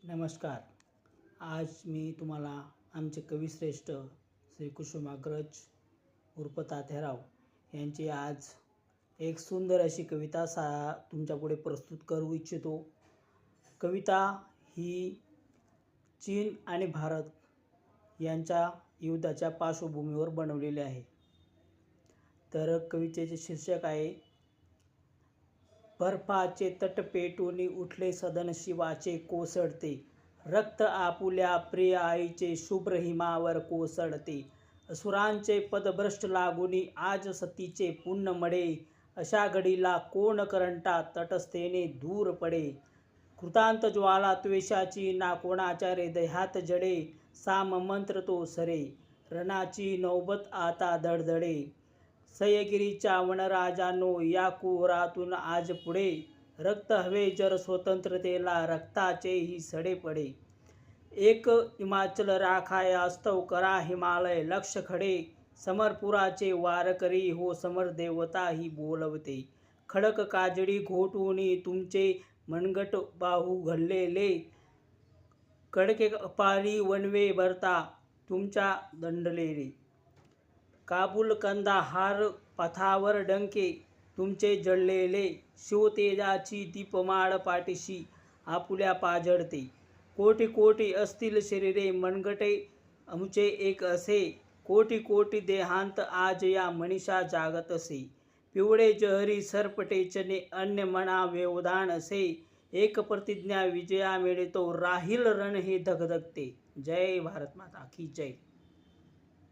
नमस्कार. आज मी तुम्हाला आमचे कविश्रेष्ठ श्री कुसुमाग्रज उर्फ तात्याराव यांची आज एक सुंदर अशी कविता तुमच्यापुढे प्रस्तुत करू इच्छितो. कविता ही चीन आणि भारत यांच्या युद्धाच्या पार्श्वभूमीवर बनवलेली आहे. तर कवितेचे शीर्षक आहे, बर्फाचे तट पेटून उठले सदन शिवाचे कोसळते, रक्त आपुल्या प्रिय आईचे शुभ्र हिमावर कोसळते, असुरांचे पदभ्रष्ट लागुनी आज सतीचे पुण्य मडे, अशा घडीला कोण करंटा तटस्थेने दूर पडे, कृतांत ज्वाला त्वेषाची ना कोणाच्या हृदयात जडे, साम मंत्र तो सरे, रणाची नौबत आता धडधडे, सह्यागिरीच्या वनराजांनो या कुहरातून आज पुढे, रक्त हवे जर स्वतंत्रतेला रक्ताचेही सडे पडे, एक हिमाचल राखाय अस्तव करा हिमालय लक्ष खडे, समरपुराचे वारकरी हो समर देवता ही बोलवते, खडक काजळी घोटूनी तुमचे मनगट बाहू घडलेले, कडके कपाळी वनवे भरता तुमच्या दंडलेले, काबूल कंदाहार पथावर डंके तुमचे जळलेले, शिवतेजाची दीपमाळ पाठीशी आपुल्या पाजळते, कोटी कोटी असतील शरीरे मनगटे आमचे एक असे, कोटी कोटी देहांत आज या मनीषा जागत असे, पिवळे जहरी सरपटेचने अन्य मना व्यवधान असे, एक प्रतिज्ञा विजया मिळतो राहील रण हे धगधगते. जय भारत माता की जय.